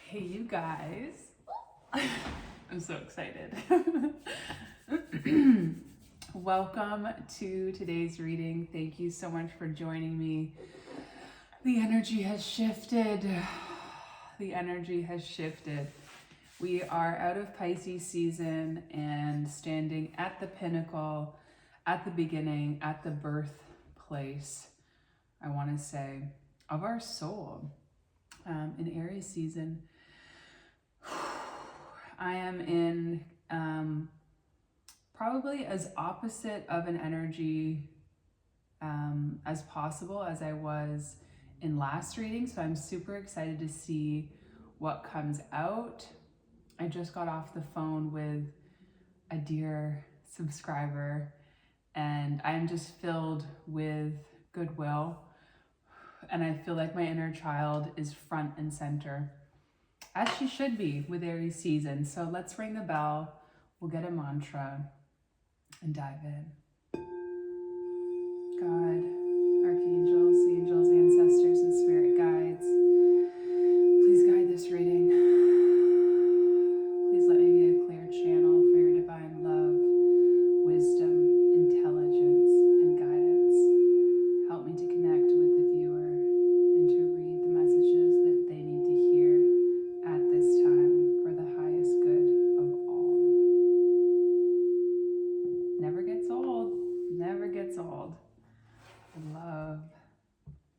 Hey, you guys. I'm so excited. Welcome to today's reading. Thank you so much for joining me. The energy has shifted. The energy has shifted. We are out of Pisces season and standing at the pinnacle, at the beginning, at the birthplace, I want to say, of our soul. In Aries season, I am in probably as opposite of an energy as possible as I was in last reading. So I'm super excited to see what comes out. I just got off the phone with a dear subscriber and I'm just filled with goodwill. And I feel like my inner child is front and center, as she should be with Aries season. So let's ring the bell, we'll get a mantra and dive in. God, archangels, angels, ancestors, and spirit guides, please guide this reading. Please let me be a clear channel for your divine love, wisdom, intelligence, and guidance. Help me to connect with the viewer and to read the messages that they need to hear at this time for the highest good of all. Never gets old. Never gets old. I love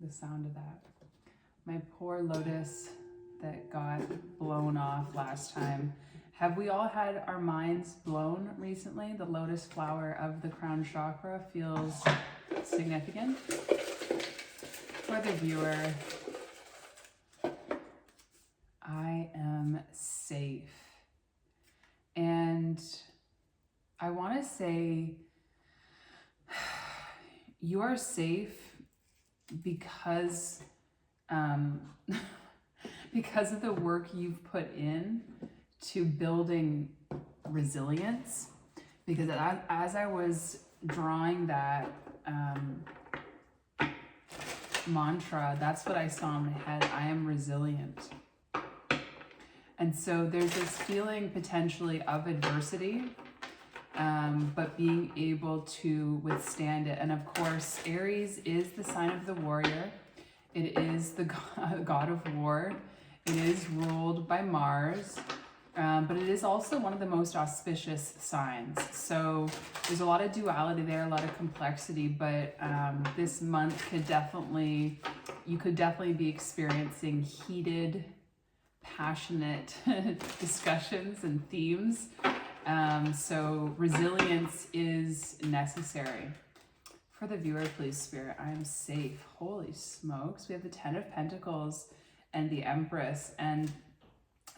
the sound of that. My poor lotus that got blown off last time. Have we all had our minds blown recently? The lotus flower of the crown chakra feels significant. For the viewer, I am safe. And I want to say you are safe because because of the work you've put in to building resilience. Because as I was drawing that mantra, that's what I saw in my head. I am resilient. And so there's this feeling potentially of adversity, but being able to withstand it. And of course, Aries is the sign of the warrior. It is the god of war. It is ruled by Mars, but it is also one of the most auspicious signs. So there's a lot of duality there, a lot of complexity, but this month you could definitely be experiencing heated, passionate discussions and themes. So resilience is necessary. For the viewer, please, Spirit, I am safe. Holy smokes. We have the 10 of Pentacles and the Empress and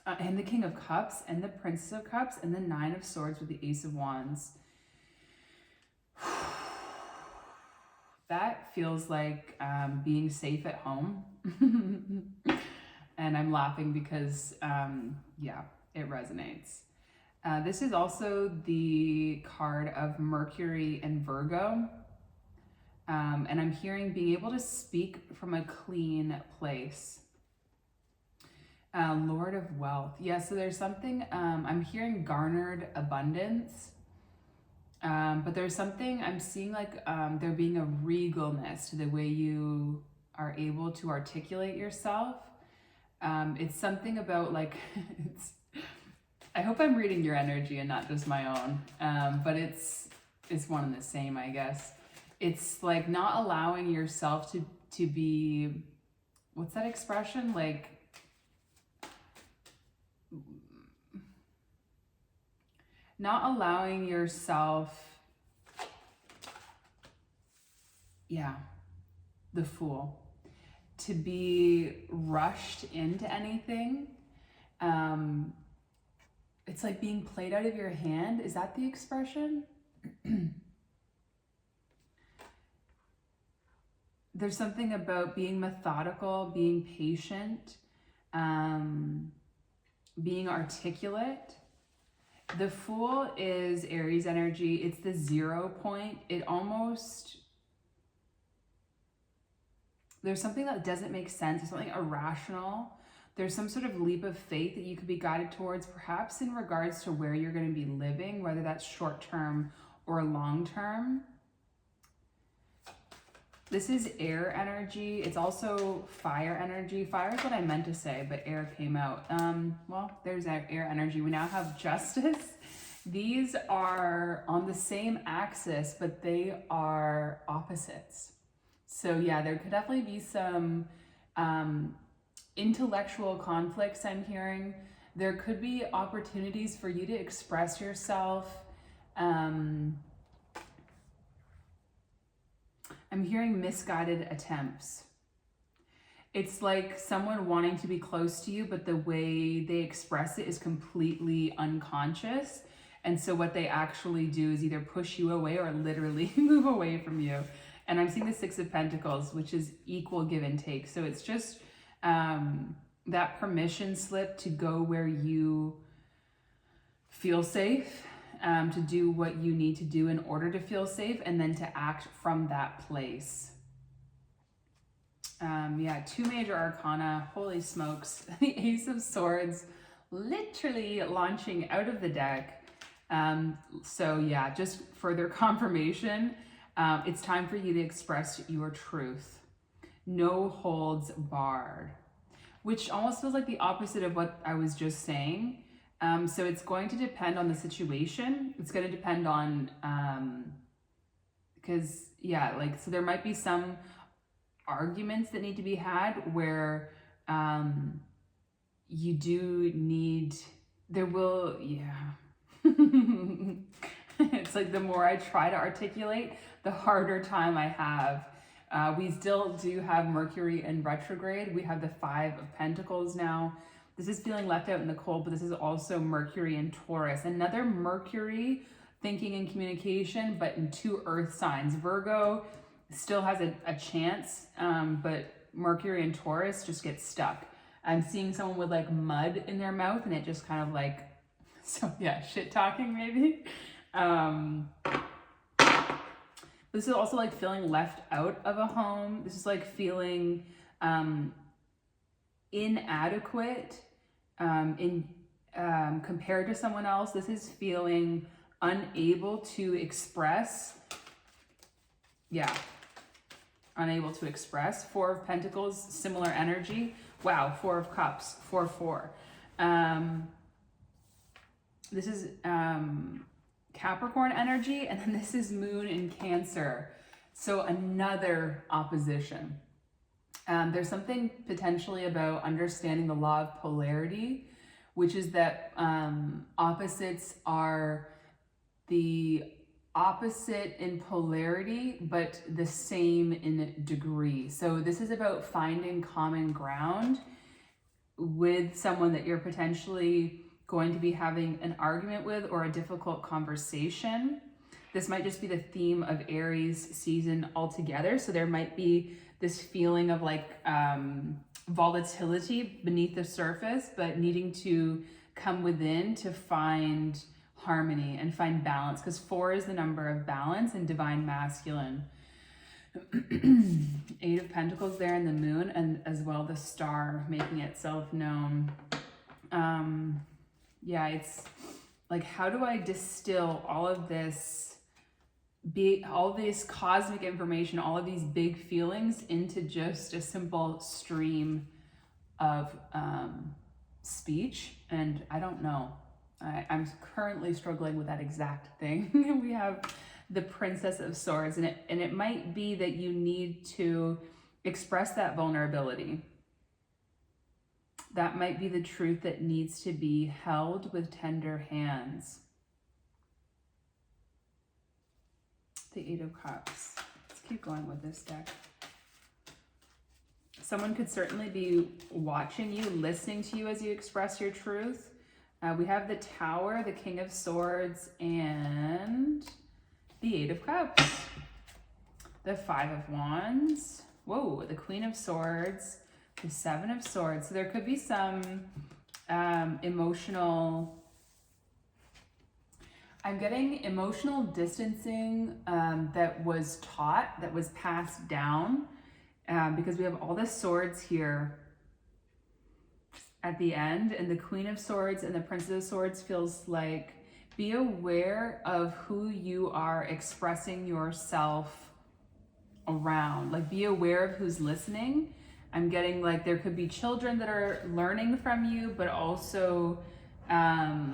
the King of Cups and the Princess of Cups and the 9 of Swords with the Ace of Wands. That feels like being safe at home. And I'm laughing because, yeah, it resonates. This is also the card of Mercury and Virgo. And I'm hearing being able to speak from a clean place. Lord of Wealth. Yeah, so there's something, I'm hearing garnered abundance. But there's something I'm seeing like there being a regalness to the way you are able to articulate yourself. It's something about like, I hope I'm reading your energy and not just my own, but it's one and the same, I guess. It's like not allowing yourself to be, what's that expression? Like, not allowing yourself, yeah, the fool, to be rushed into anything. It's like being played out of your hand. Is that the expression? There's something about being methodical, being patient, being articulate. The Fool is Aries energy. It's the 0 point. It almost, there's something that doesn't make sense. There's something irrational. There's some sort of leap of faith that you could be guided towards, perhaps in regards to where you're going to be living, whether that's short-term or long-term. This is air energy. It's also fire energy. Fire is what I meant to say, but air came out. Well, there's air energy. We now have justice. These are on the same axis, but they are opposites. So yeah, there could definitely be some intellectual conflicts I'm hearing. There could be opportunities for you to express yourself. I'm hearing misguided attempts. It's like someone wanting to be close to you, but the way they express it is completely unconscious. And so what they actually do is either push you away or literally move away from you. And I'm seeing the Six of Pentacles, which is equal give and take. So it's just that permission slip to go where you feel safe, to do what you need to do in order to feel safe, and then to act from that place. Yeah, 2 major arcana, holy smokes. The Ace of Swords literally launching out of the deck. So yeah, just further confirmation. It's time for you to express your truth. No holds barred, which almost feels like the opposite of what I was just saying. So it's going to depend on the situation. It's going to depend on, because yeah, like, so there might be some arguments that need to be had where, you do need, there will, yeah. It's like the more I try to articulate, the harder time I have. We still do have Mercury in retrograde. We have the 5 of Pentacles now. This is feeling left out in the cold, but this is also Mercury in Taurus. Another Mercury thinking and communication, but in 2 earth signs. Virgo still has a chance, but Mercury in Taurus just gets stuck. I'm seeing someone with like mud in their mouth and it just kind of like, so yeah, shit talking maybe. This is also like feeling left out of a home. This is like feeling inadequate compared to someone else. This is feeling unable to express. Yeah, unable to express. 4 of Pentacles, similar energy. Wow, 4 of Cups, 4-4. This is Capricorn energy, and then this is Moon in Cancer. So another opposition. There's something potentially about understanding the law of polarity, which is that opposites are the opposite in polarity, but the same in degree. So this is about finding common ground with someone that you're potentially going to be having an argument with or a difficult conversation. This might just be the theme of Aries season altogether. So there might be this feeling of like volatility beneath the surface, but needing to come within to find harmony and find balance, because 4 is the number of balance and divine masculine. 8 of Pentacles there in the Moon, and as well the Star making itself known. Yeah, it's like, how do I distill all of this, all this cosmic information, all of these big feelings into just a simple stream of speech? And I don't know. I'm currently struggling with that exact thing. We have the Princess of Swords, and it might be that you need to express that vulnerability. That might be the truth that needs to be held with tender hands. The 8 of Cups. Let's keep going with this deck. Someone could certainly be watching you, listening to you as you express your truth. We have the Tower, the King of Swords, and the 8 of Cups. The 5 of Wands. Whoa, the Queen of Swords. The 7 of Swords. So there could be some emotional, I'm getting emotional distancing that was taught, that was passed down, because we have all the swords here. at the end, and the Queen of Swords and the Princess of Swords feels like be aware of who you are expressing yourself around. Like, be aware of who's listening. I'm getting like there could be children that are learning from you, but also now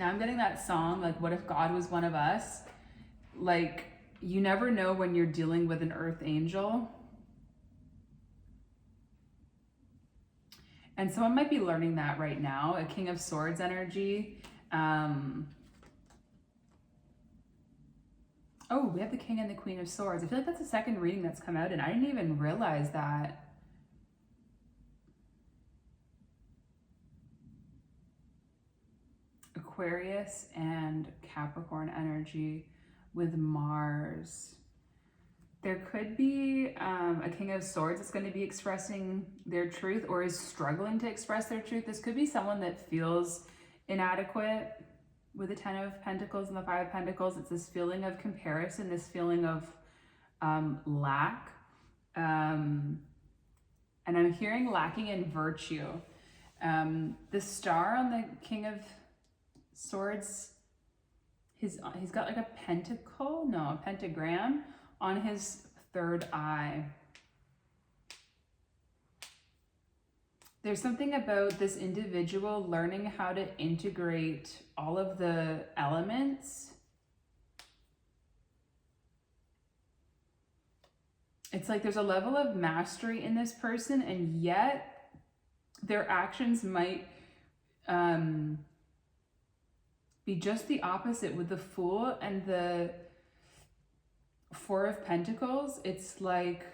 I'm getting that song, like, what if God was one of us? Like, you never know when you're dealing with an earth angel. And someone might be learning that right now, a King of Swords energy. Oh, we have the King and the Queen of Swords. I feel like that's the second reading that's come out, and I didn't even realize that. Aquarius and Capricorn energy with Mars. There could be a King of Swords that's going to be expressing their truth or is struggling to express their truth. This could be someone that feels inadequate with the Ten of Pentacles and the Five of Pentacles. It's this feeling of comparison, this feeling of lack. And I'm hearing lacking in virtue. The star on the King of Swords, he's got like a pentacle, no, a pentagram on his third eye. There's something about this individual learning how to integrate all of the elements. It's like there's a level of mastery in this person, and yet their actions might be just the opposite with the Fool and the Four of Pentacles. It's like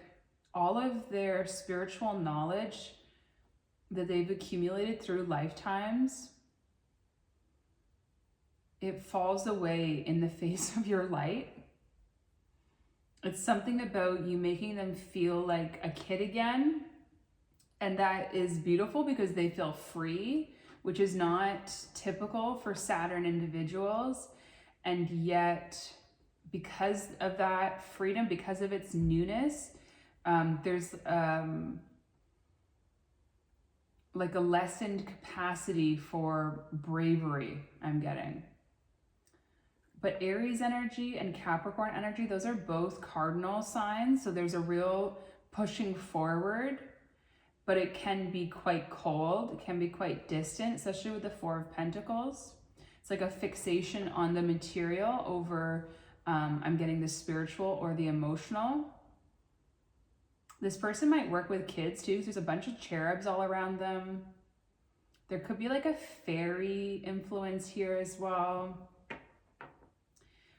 all of their spiritual knowledge that they've accumulated through lifetimes, it falls away in the face of your light. It's something about you making them feel like a kid again. And that is beautiful because they feel free, which is not typical for Saturn individuals. And yet, because of that freedom, because of its newness, there's like a lessened capacity for bravery, I'm getting. But Aries energy and Capricorn energy, those are both cardinal signs. So there's a real pushing forward, but it can be quite cold. It can be quite distant, especially with the Four of Pentacles. It's like a fixation on the material over, I'm getting the spiritual or the emotional. This person might work with kids too, because there's a bunch of cherubs all around them. There could be like a fairy influence here as well.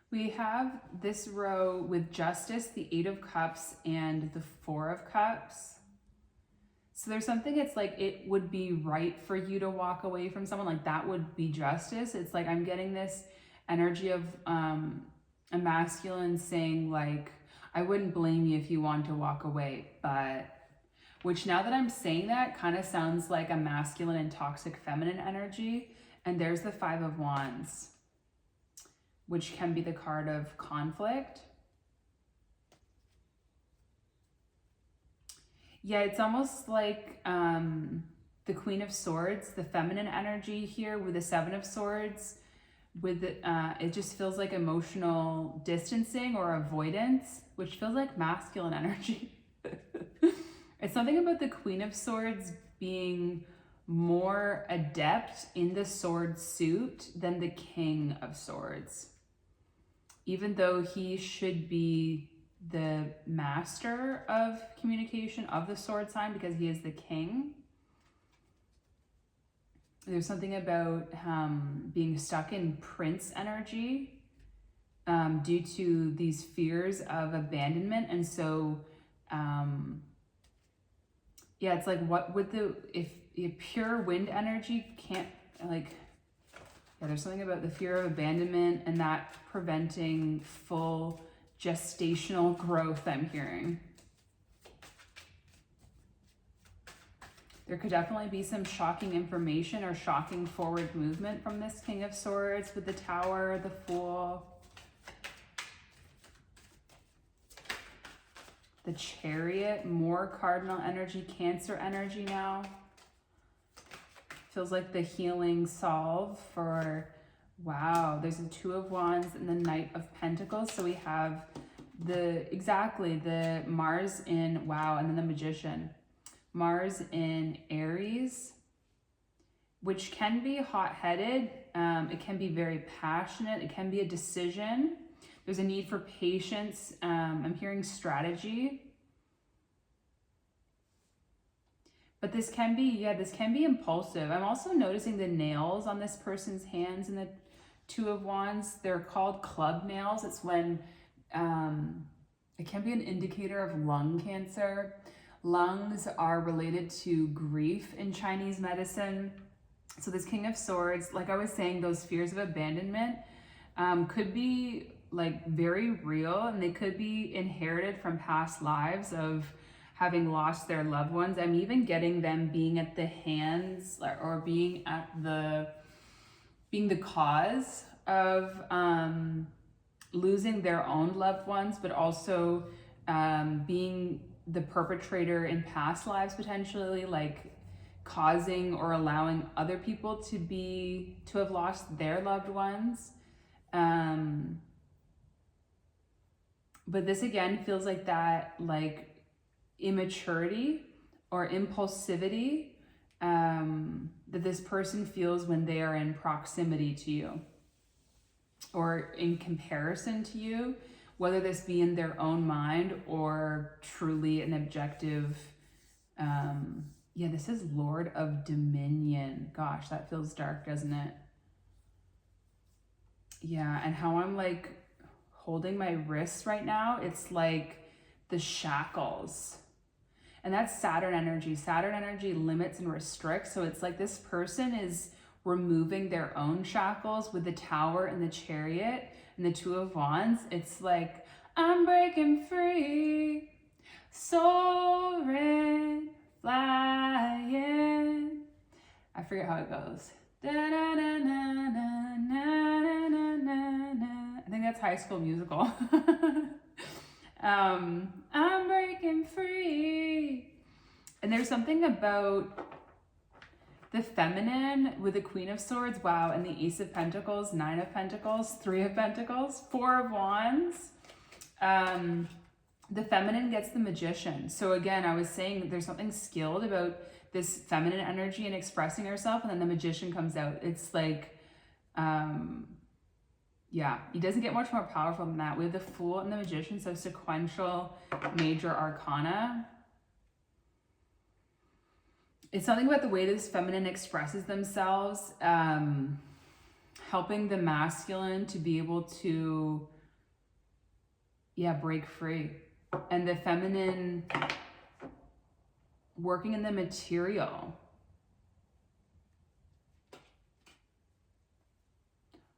We have this row with Justice, the Eight of Cups, and the Four of Cups. So there's something, it's like it would be right for you to walk away from someone, like that would be justice. It's like I'm getting this energy of a masculine saying like, I wouldn't blame you if you want to walk away, but, which now that I'm saying that kind of sounds like a masculine and toxic feminine energy. And there's the Five of Wands, which can be the card of conflict. Yeah, it's almost like the Queen of Swords, the feminine energy here with the Seven of Swords, with the, it just feels like emotional distancing or avoidance, which feels like masculine energy. It's something about the Queen of Swords being more adept in the sword suit than the King of Swords. Even though he should be the master of communication of the sword sign because he is the king. There's something about being stuck in Prince energy due to these fears of abandonment. And so, yeah, it's like what would if pure wind energy can't like, yeah, there's something about the fear of abandonment and that preventing full gestational growth, I'm hearing. There could definitely be some shocking information or shocking forward movement from this King of Swords with the Tower, the Fool, the Chariot, more cardinal energy, Cancer energy now. Feels like the healing salve for, wow, there's a Two of Wands and the Knight of Pentacles. So we have the Mars in, wow, and then the Magician. Mars in Aries, which can be hot-headed. It can be very passionate. It can be a decision. There's a need for patience. I'm hearing strategy. But this can be, this can be impulsive. I'm also noticing the nails on this person's hands in the Two of Wands. They're called club nails. It's when, it can be an indicator of lung cancer. Lungs are related to grief in Chinese medicine. So this King of Swords, like I was saying, those fears of abandonment could be like very real, and they could be inherited from past lives of having lost their loved ones. I'm even getting them being at the hands or being the cause of losing their own loved ones, but also being the perpetrator in past lives, potentially, like causing or allowing other people to have lost their loved ones. But this again feels like that, like immaturity or impulsivity that this person feels when they are in proximity to you or in comparison to you, whether this be in their own mind or truly an objective. This is Lord of Dominion. Gosh, that feels dark, doesn't it? Yeah, and how I'm like holding my wrists right now, it's like the shackles. And that's Saturn energy. Saturn energy limits and restricts. So it's like this person is removing their own shackles with the Tower and the Chariot and the Two of Wands. It's like, I'm breaking free, soaring, flying. I forget how it goes. I think that's High School Musical. I'm breaking free. And there's something about the feminine with the Queen of Swords, wow, and the Ace of Pentacles, Nine of Pentacles, Three of Pentacles, Four of Wands. The feminine gets the Magician. So again, I was saying there's something skilled about this feminine energy and expressing herself, and then the Magician comes out. It's like, he doesn't get much more powerful than that. We have the Fool and the Magician, so sequential major arcana. It's something about the way this feminine expresses themselves, helping the masculine to be able to, break free. And the feminine working in the material.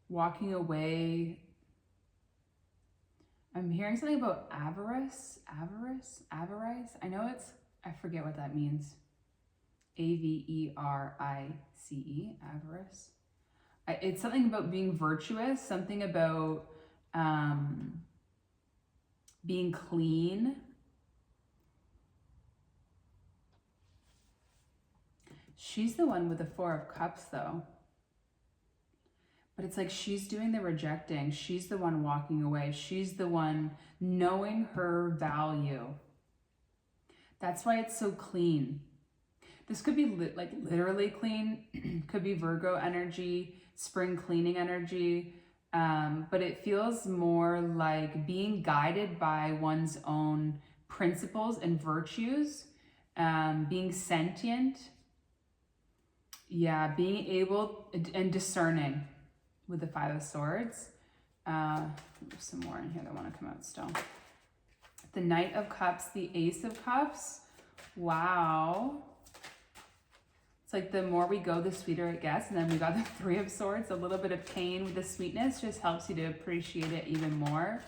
Walking away. I'm hearing something about avarice. I know I forget what that means. Averice, avarice. It's something about being virtuous, something about being clean. She's the one with the Four of Cups though. But it's like she's doing the rejecting. She's the one walking away. She's the one knowing her value. That's why it's so clean. This could be like literally clean. Could be Virgo energy, spring cleaning energy. But it feels more like being guided by one's own principles and virtues. Being sentient. Yeah, being able and discerning. With the Five of Swords. There's some more in here that want to come out still. The Knight of Cups, the Ace of Cups. Wow. It's like the more we go, the sweeter it gets. And then we got the Three of Swords. A little bit of pain with the sweetness just helps you to appreciate it even more.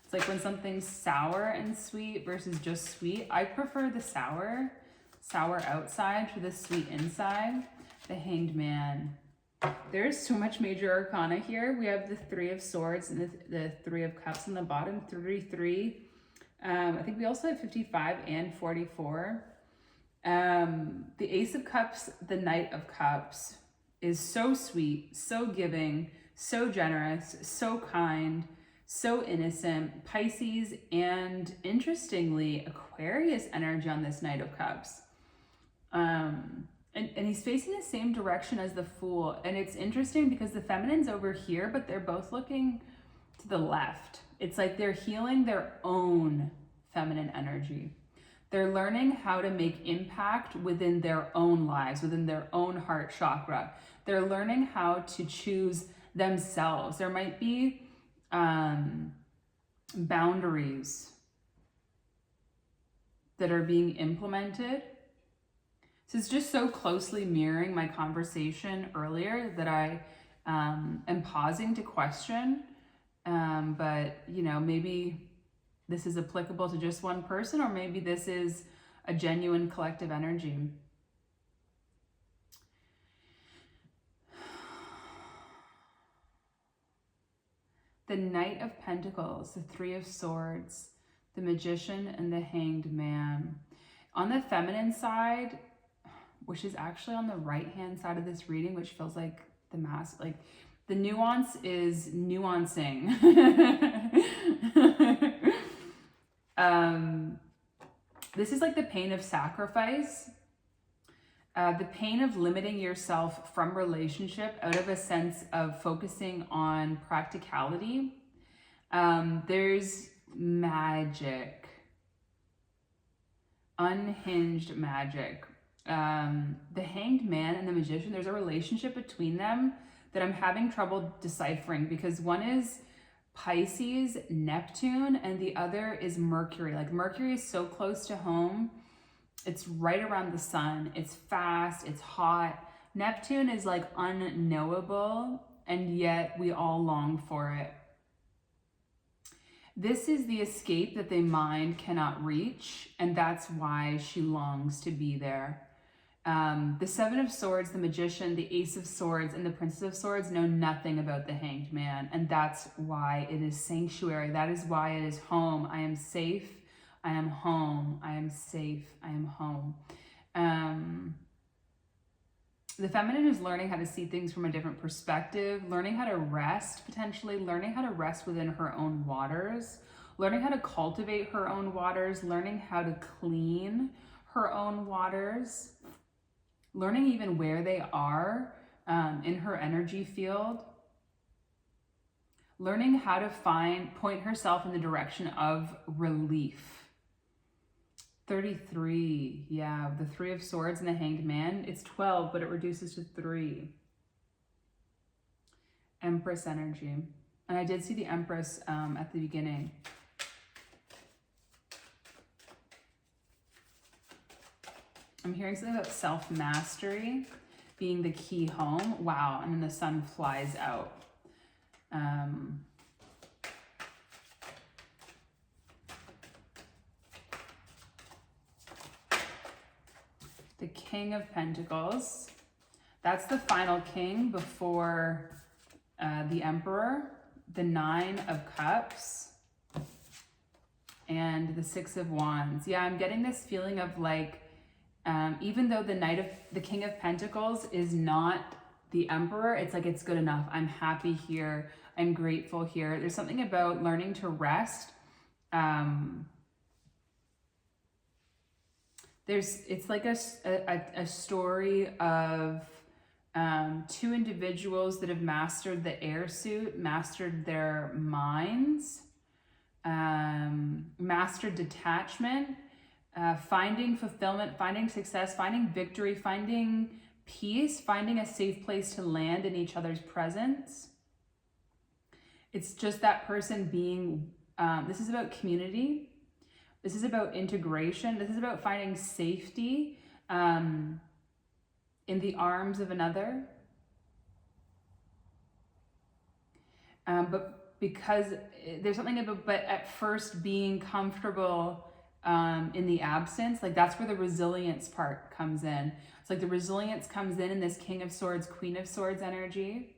It's like when something's sour and sweet versus just sweet. I prefer the sour outside to the sweet inside. The Hanged Man. There's so much major arcana here. We have the Three of Swords and the Three of Cups on the bottom, 33. I think we also have 55 and 44. The Ace of Cups, the Knight of Cups is so sweet, so giving, so generous, so kind, so innocent. Pisces and, interestingly, Aquarius energy on this Knight of Cups. And he's facing the same direction as the Fool. And it's interesting because the feminine's over here, but they're both looking to the left. It's like they're healing their own feminine energy. They're learning how to make impact within their own lives, within their own heart chakra. They're learning how to choose themselves. There might be boundaries that are being implemented. So it's just so closely mirroring my conversation earlier that I am pausing to question. But, you know, maybe this is applicable to just one person, or maybe this is a genuine collective energy. The Knight of Pentacles, the Three of Swords, the Magician, and the Hanged Man. On the feminine side, which is actually on the right-hand side of this reading, which feels like the mask, like the nuance is nuancing. This is like the pain of sacrifice, the pain of limiting yourself from relationship out of a sense of focusing on practicality. There's magic, unhinged magic. The Hanged Man and the Magician, there's a relationship between them that I'm having trouble deciphering, because one is Pisces, Neptune, and the other is Mercury. Like Mercury is so close to home. It's right around the sun. It's fast, it's hot. Neptune is like unknowable, and yet we all long for it. This is the escape that the mind cannot reach, and that's why she longs to be there. The Seven of Swords, the Magician, the Ace of Swords, and the Princess of Swords know nothing about the Hanged Man, and that's why it is sanctuary. That is why it is home. I am safe. I am home. I am safe. I am home. The feminine is learning how to see things from a different perspective, learning how to rest, potentially learning how to rest within her own waters, learning how to cultivate her own waters, learning how to clean her own waters, learning even where they are in her energy field, learning how to point herself in the direction of relief. 33, yeah, the Three of Swords and the Hanged Man. It's 12, but it reduces to 3. Empress energy. And I did see the Empress at the beginning. I'm hearing something about self-mastery being the key home. Wow, and then the sun flies out. The King of Pentacles. That's the final king before the Emperor. The Nine of Cups. And the Six of Wands. Yeah, I'm getting this feeling of like, even though the King of Pentacles is not the Emperor, it's like, it's good enough. I'm happy here. I'm grateful here. There's something about learning to rest. It's like a story of two individuals that have mastered the air suit, mastered their minds, mastered detachment, finding fulfillment, finding success, finding victory, finding peace, finding a safe place to land in each other's presence. It's just that person being, this is about community. This is about integration. This is about finding safety in the arms of another. But because there's something about, but at first being comfortable in the absence, like that's where the resilience part comes in. It's like the resilience comes in this King of Swords, Queen of Swords energy.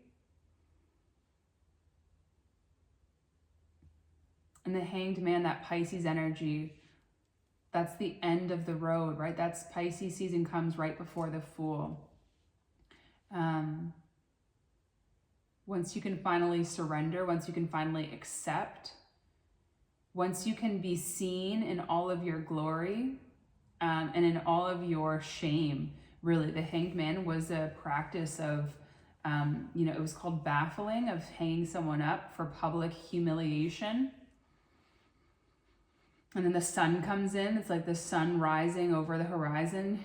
And the Hanged Man, that Pisces energy. That's the end of the road, right? That's Pisces season comes right before the Fool. Once you can finally surrender, once you can finally accept, once you can be seen in all of your glory, and in all of your shame. Really, the Hanged Man was a practice of, it was called baffling, of hanging someone up for public humiliation. And then the sun comes in. It's like the sun rising over the horizon,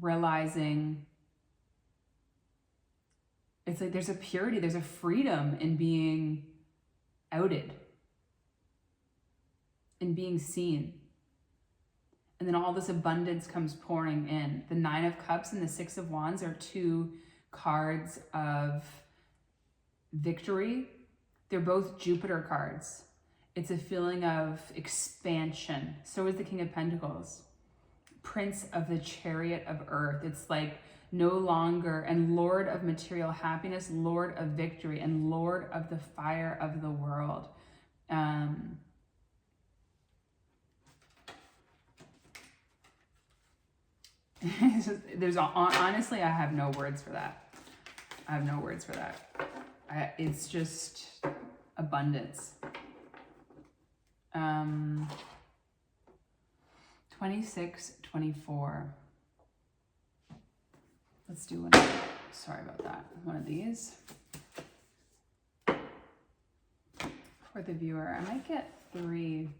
realizing it's like there's a purity, there's a freedom in being outed, in being seen. And then all this abundance comes pouring in. The 9 of Cups and the 6 of Wands are 2 cards of victory. They're both Jupiter cards. It's a feeling of expansion. So is the King of Pentacles. Prince of the Chariot of Earth. It's like no longer, and Lord of material happiness, Lord of victory, and Lord of the fire of the world. Honestly, I have no words for that. I have no words for that. It's just abundance. 26, 24. Let's do one. Sorry about that. One of these. For the viewer, I might get 3.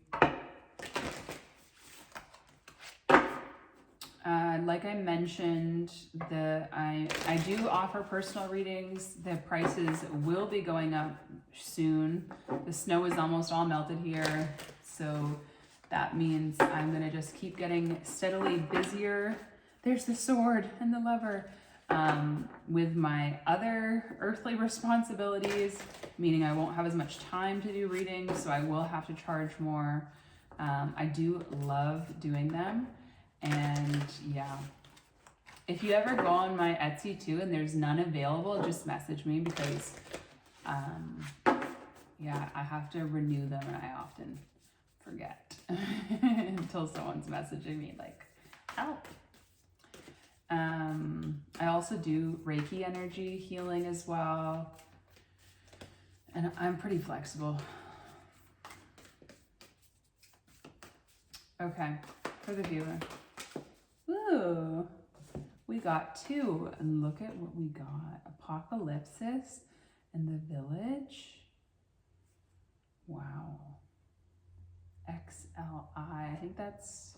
Like I mentioned, I do offer personal readings. The prices will be going up soon. The snow is almost all melted here, so that means I'm gonna just keep getting steadily busier. There's the sword and the lever. With my other earthly responsibilities, meaning I won't have as much time to do readings, so I will have to charge more. I do love doing them. And yeah, if you ever go on my Etsy too and there's none available, just message me, because yeah, I have to renew them and I often forget until someone's messaging me like, help. I also do Reiki energy healing as well, and I'm pretty flexible. Okay, for the viewer. Ooh, we got 2, and look at what we got. Apocalypsis and the Village. Wow. XLI, I think that's,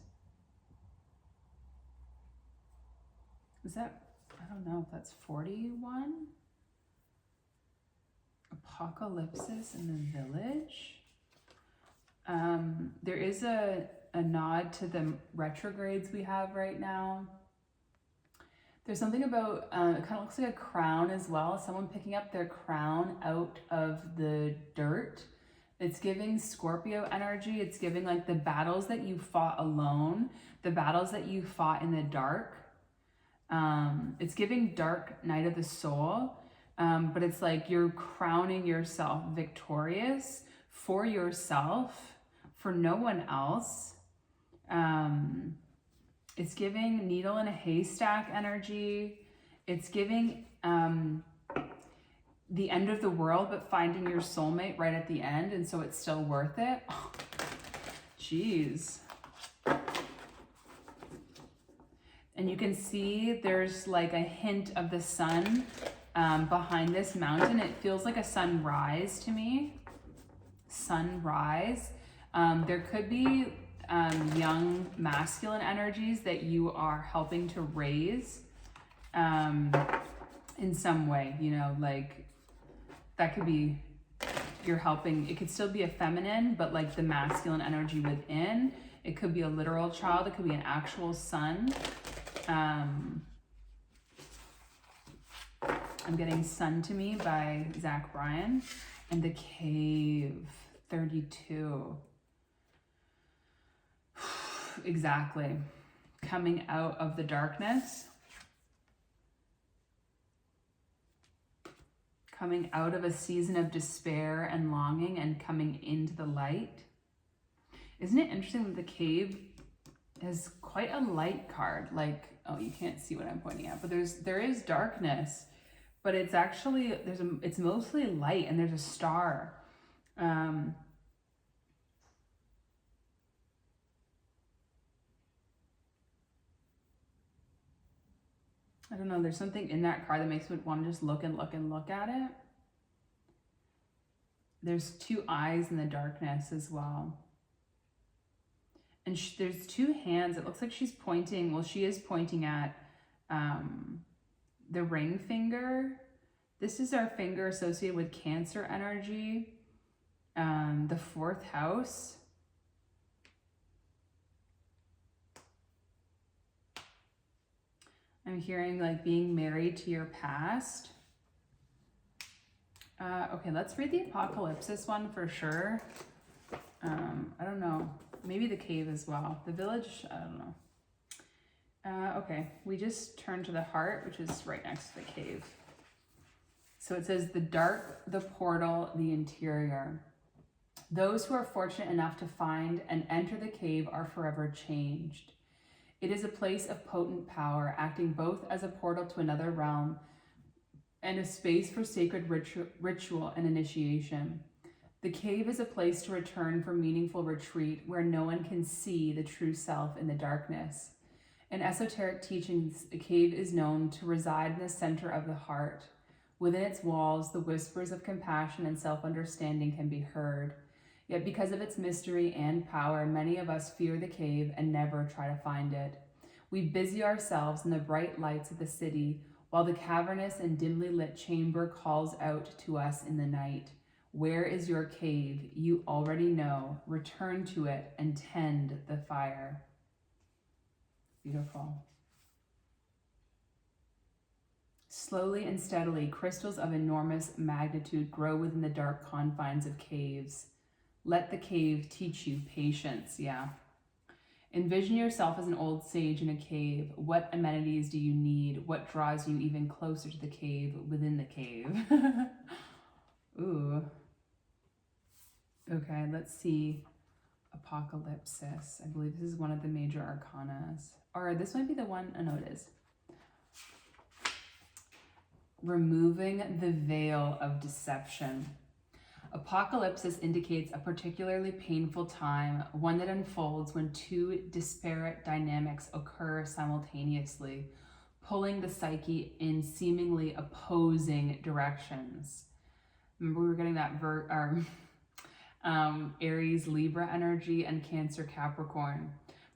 is that, I don't know if that's 41? Apocalypsis and the Village. There is a nod to the retrogrades we have right now. There's something about, it kind of looks like a crown as well. Someone picking up their crown out of the dirt. It's giving Scorpio energy. It's giving like the battles that you fought alone, the battles that you fought in the dark. It's giving dark night of the soul, but it's like you're crowning yourself victorious for yourself, for no one else. It's giving needle in a haystack energy. It's giving the end of the world, but finding your soulmate right at the end, and so it's still worth it. Oh, jeez. And you can see there's like a hint of the sun behind this mountain. It feels like a sunrise to me. Sunrise. There could be young masculine energies that you are helping to raise in some way, you know, like that could be, you're helping, it could still be a feminine, but like the masculine energy within. It could be a literal child, it could be an actual son. I'm getting Sun to Me by Zach Bryan, and The Cave, 32. Exactly. Coming out of the darkness. Coming out of a season of despair and longing and coming into the light. Isn't it interesting that The Cave is quite a light card. Like, oh, you can't see what I'm pointing at, but there is darkness, but it's actually, it's mostly light, and there's a star. I don't know, there's something in that card that makes me want to just look and look and look at it. There's two eyes in the darkness as well. And there's two hands. It looks like she's pointing, well, she is pointing at the ring finger. This is our finger associated with Cancer energy, the 4th house. I'm hearing like being married to your past. Okay, let's read the Apocalypsis one for sure. I don't know. Maybe the cave as well. The village, I don't know. Okay, we just turned to the heart, which is right next to the cave. So it says, the dark, the portal, the interior. Those who are fortunate enough to find and enter the cave are forever changed. It is a place of potent power, acting both as a portal to another realm and a space for sacred ritual and initiation. The cave is a place to return for meaningful retreat where no one can see the true self in the darkness. In esoteric teachings, a cave is known to reside in the center of the heart. Within its walls, the whispers of compassion and self-understanding can be heard. Yet because of its mystery and power, many of us fear the cave and never try to find it. We busy ourselves in the bright lights of the city, while the cavernous and dimly lit chamber calls out to us in the night. Where is your cave? You already know. Return to it and tend the fire. Beautiful. Slowly and steadily, crystals of enormous magnitude grow within the dark confines of caves. Let the cave teach you patience. Yeah. Envision yourself as an old sage in a cave. What amenities do you need? What draws you even closer to the cave within the cave? Ooh. Okay, let's see. Apocalypsis. I believe this is one of the major arcanas. Or this might be the one. Oh, no, it is. Removing the veil of deception. Apocalypsis indicates a particularly painful time, one that unfolds when two disparate dynamics occur simultaneously, pulling the psyche in seemingly opposing directions. Remember, we were getting that Aries, Libra energy and Cancer, Capricorn.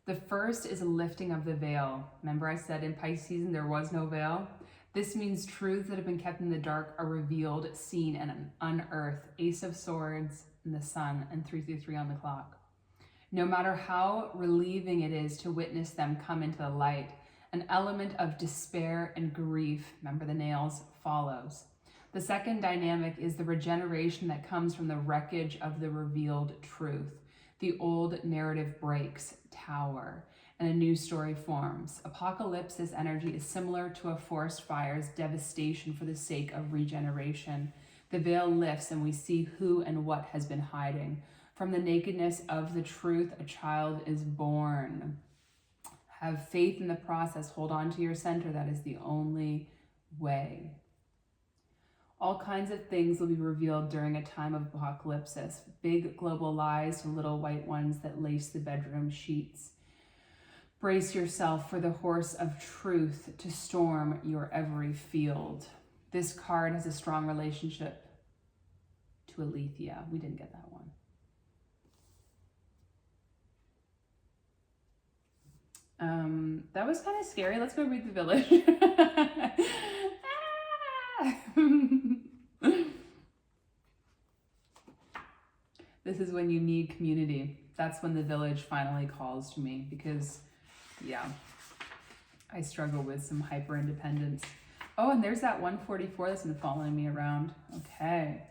The first is a lifting of the veil. Remember I said in Pisces there was no veil? This means truths that have been kept in the dark are revealed, seen, and unearthed. Ace of Swords and the Sun and 333 on the clock. No matter how relieving it is to witness them come into the light, an element of despair and grief, remember the nails, follows. The second dynamic is the regeneration that comes from the wreckage of the revealed truth. The old narrative breaks, tower, and a new story forms. Apocalypsis energy is similar to a forest fire's devastation for the sake of regeneration. The veil lifts and we see who and what has been hiding. From the nakedness of the truth, a child is born. Have faith in the process. Hold on to your center. That is the only way. All kinds of things will be revealed during a time of apocalypsis. Big global lies to little white ones that lace the bedroom sheets. Brace yourself for the horse of truth to storm your every field. This card has a strong relationship to Alethea. We didn't get that one. That was kind of scary. Let's go read the village. This is when you need community. That's when the village finally calls to me because, yeah, I struggle with some hyper independence. Oh, and there's that 144 that's been following me around. Okay.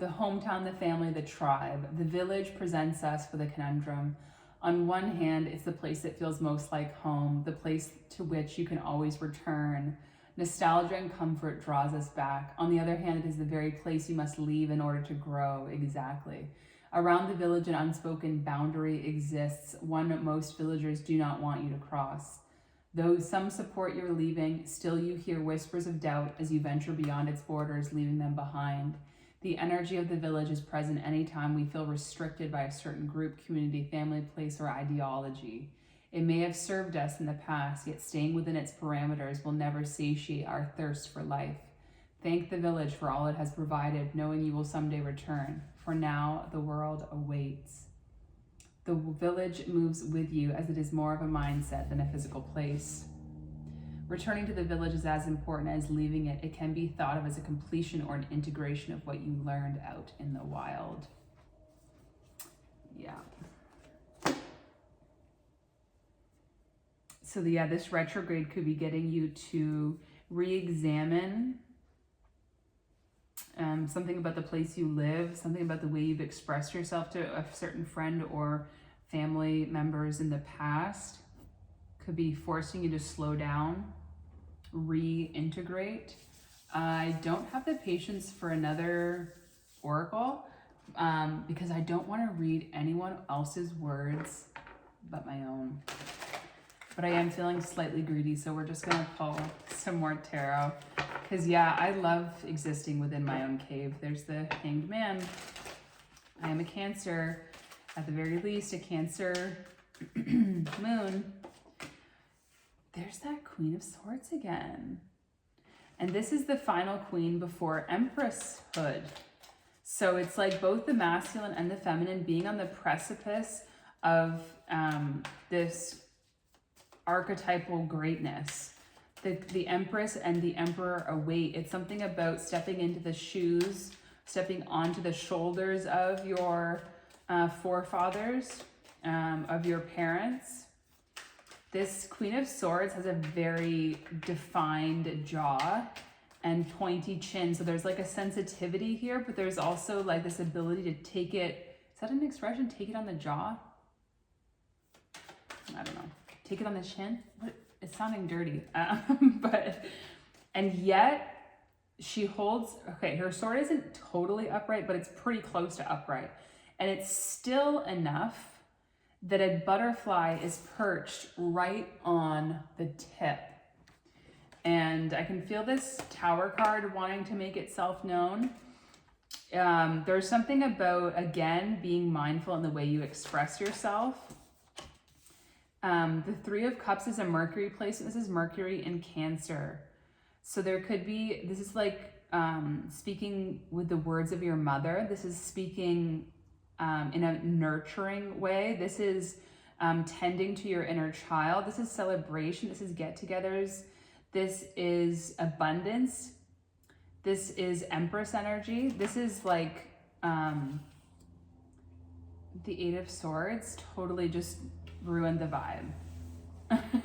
The hometown, the family, the tribe. The village presents us with a conundrum. On one hand, it's the place that feels most like home, the place to which you can always return. Nostalgia and comfort draws us back. On the other hand, it is the very place you must leave in order to grow. Exactly. Around the village, an unspoken boundary exists, one most villagers do not want you to cross. Though some support your leaving, still you hear whispers of doubt as you venture beyond its borders, leaving them behind. The energy of the village is present anytime we feel restricted by a certain group, community, family, place, or ideology. It may have served us in the past, yet staying within its parameters will never satiate our thirst for life. Thank the village for all it has provided, knowing you will someday return. For now, the world awaits. The village moves with you as it is more of a mindset than a physical place. Returning to the village is as important as leaving it. It can be thought of as a completion or an integration of what you learned out in the wild. Yeah. So yeah, this retrograde could be getting you to re-examine something about the place you live, something about the way you've expressed yourself to a certain friend or family members in the past. Could be forcing you to slow down, reintegrate. I don't have the patience for another oracle because I don't want to read anyone else's words but my own. But I am feeling slightly greedy, so we're just gonna pull some more tarot. Because yeah, I love existing within my own cave. There's the Hanged Man. I am a Cancer, at the very least, a Cancer moon. There's that Queen of Swords again. And this is the final queen before Empresshood. So it's like both the masculine and the feminine being on the precipice of this archetypal greatness. The Empress and the Emperor await. It's something about stepping into the shoes, stepping onto the shoulders of your forefathers, of your parents. This Queen of Swords has a very defined jaw and pointy chin. So there's like a sensitivity here, but there's also like this ability to take it. Is that an expression? Take it on the jaw? I don't know. Take it on the chin? What? It's sounding dirty. And yet she holds, okay, her sword isn't totally upright, but it's pretty close to upright. And it's still enough that a butterfly is perched right on the tip. And I can feel this Tower card wanting to make itself known. There's something about, again, being mindful in the way you express yourself. The Three of Cups is a Mercury placement. This is Mercury in Cancer. So there could be, this is like speaking with the words of your mother. This is speaking in a nurturing way. This is tending to your inner child. This is celebration. This is get-togethers. This is abundance. This is Empress energy. This is like the Eight of Swords totally just ruined the vibe.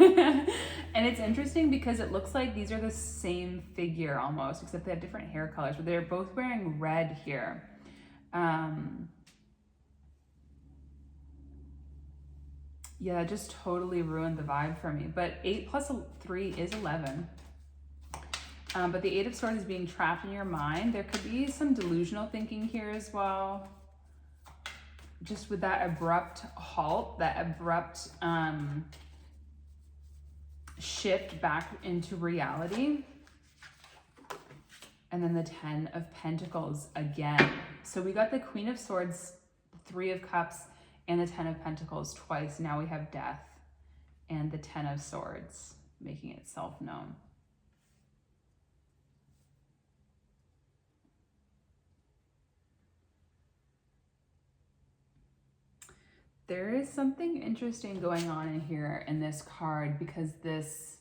And it's interesting because it looks like these are the same figure almost, except they have different hair colors, but they're both wearing red here. Yeah, that just totally ruined the vibe for me. But 8 plus 3 is 11. But the Eight of Swords is being trapped in your mind. There could be some delusional thinking here as well. Just with that abrupt halt, that abrupt shift back into reality. And then the 10 of Pentacles again. So we got the Queen of Swords, the Three of Cups, and the 10 of Pentacles twice. Now we have Death and the 10 of Swords making itself known. There is something interesting going on in here in this card because this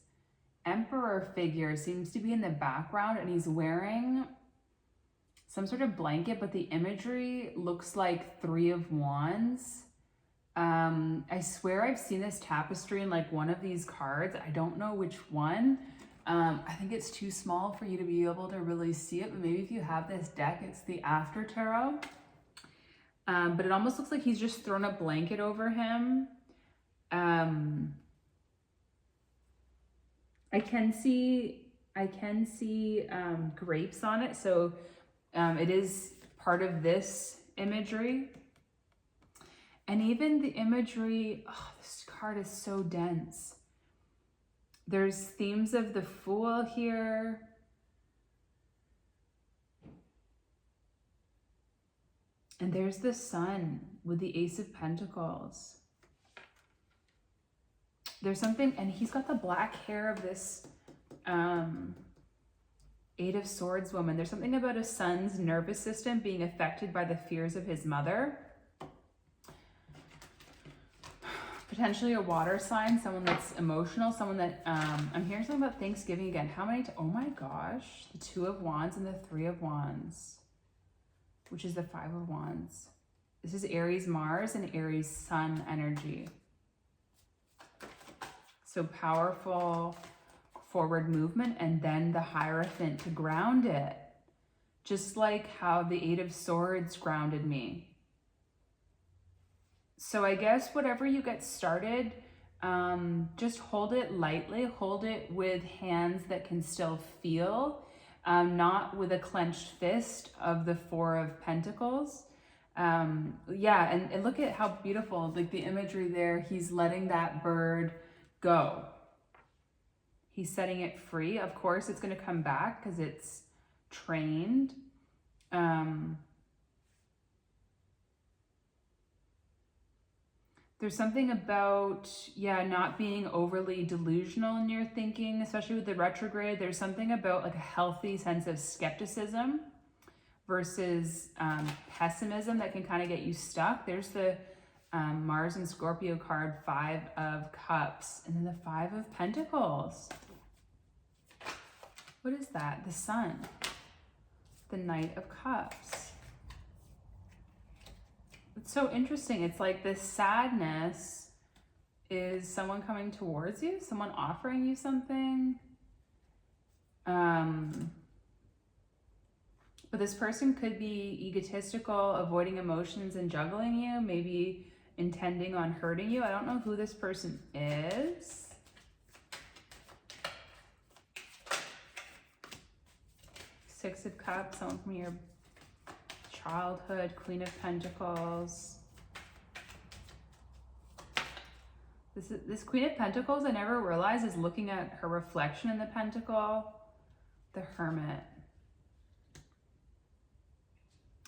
Emperor figure seems to be in the background and he's wearing some sort of blanket, but the imagery looks like Three of Wands. I swear I've seen this tapestry in like one of these cards. I don't know which one. I think it's too small for you to be able to really see it, but maybe if you have this deck, it's the After Tarot. But it almost looks like he's just thrown a blanket over him. I can see grapes on it, so it is part of this imagery. And even the imagery, oh, this card is so dense. There's themes of the Fool here. And there's the Sun with the Ace of Pentacles. There's something, and he's got the black hair of this Eight of Swords woman. There's something about a son's nervous system being affected by the fears of his mother. Potentially a water sign, someone that's emotional, someone that, I'm hearing something about Thanksgiving again. How many, oh my gosh, the Two of Wands and the Three of Wands, which is the Five of Wands. This is Aries Mars and Aries Sun energy. So powerful forward movement, and then the Hierophant to ground it. Just like how the Eight of Swords grounded me. So I guess whatever you get started, just hold it lightly, hold it with hands that can still feel, not with a clenched fist of the Four of Pentacles. Yeah, and look at how beautiful, like the imagery there, he's letting that bird go. He's setting it free. Of course, it's going to come back because it's trained. There's something about, yeah, not being overly delusional in your thinking, especially with the retrograde. There's something about like a healthy sense of skepticism versus pessimism that can kind of get you stuck. There's the Mars and Scorpio card, Five of Cups, and then the Five of Pentacles. What is that? The Sun, the Knight of Cups. It's so interesting. It's like this sadness is someone coming towards you, someone offering you something. But this person could be egotistical, avoiding emotions and juggling you, maybe intending on hurting you. I don't know who this person is. Six of Cups, someone from your childhood. Queen of Pentacles. This Queen of Pentacles, I never realized, is looking at her reflection in the Pentacle. The Hermit.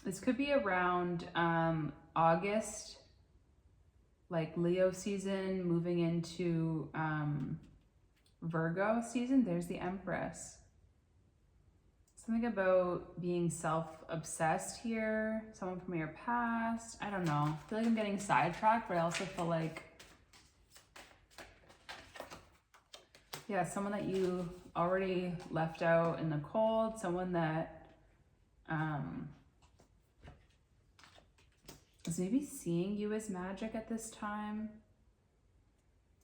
This could be around August, like Leo season, moving into Virgo season. There's the Empress. Something about being self-obsessed here. Someone from your past. I don't know. I feel like I'm getting sidetracked, but I also feel like, yeah, someone that you already left out in the cold. Someone that is maybe seeing you as magic at this time.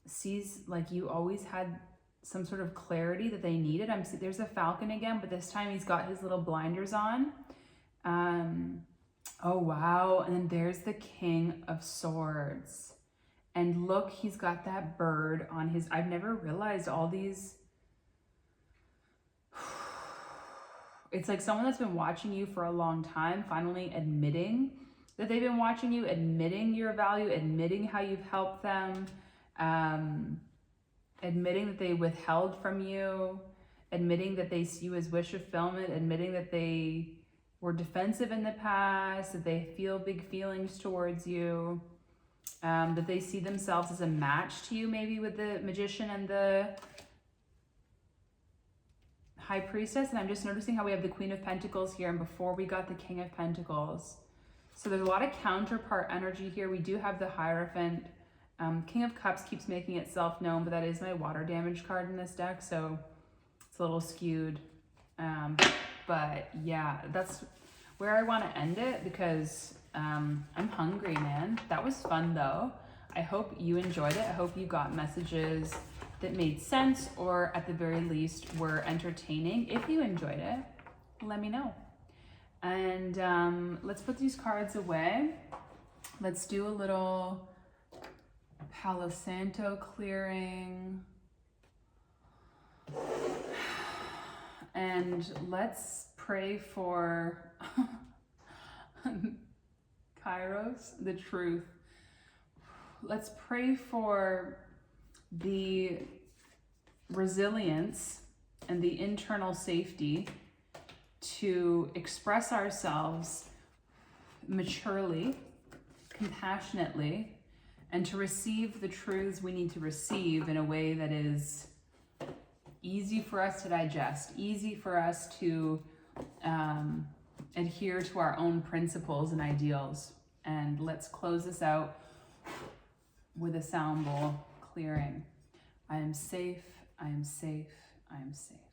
Sees like you always had some sort of clarity that they needed. There's a falcon again, but this time he's got his little blinders on. Oh, wow. And then there's the King of Swords. And look, he's got that bird on his, I've never realized all these. It's like someone that's been watching you for a long time, finally admitting that they've been watching you, admitting your value, admitting how you've helped them, admitting that they withheld from you, admitting that they see you as wish fulfillment, admitting that they were defensive in the past, that they feel big feelings towards you, that they see themselves as a match to you, maybe with the Magician and the High Priestess. And I'm just noticing how we have the Queen of Pentacles here, and before we got the King of Pentacles. So there's a lot of counterpart energy here. We do have the Hierophant. King of Cups keeps making itself known, but that is my water damage card in this deck, so it's a little skewed. But yeah, that's where I want to end it because I'm hungry, man. That was fun though. I hope you enjoyed it. I hope you got messages that made sense, or at the very least were entertaining. If you enjoyed it, let me know. And let's put these cards away. Let's do a little Palo Santo clearing. And let's pray for Kairos, the truth. Let's pray for the resilience and the internal safety to express ourselves maturely, compassionately, and to receive the truths we need to receive in a way that is easy for us to digest, easy for us to adhere to our own principles and ideals. And let's close this out with a sound bowl clearing. I am safe, I am safe, I am safe.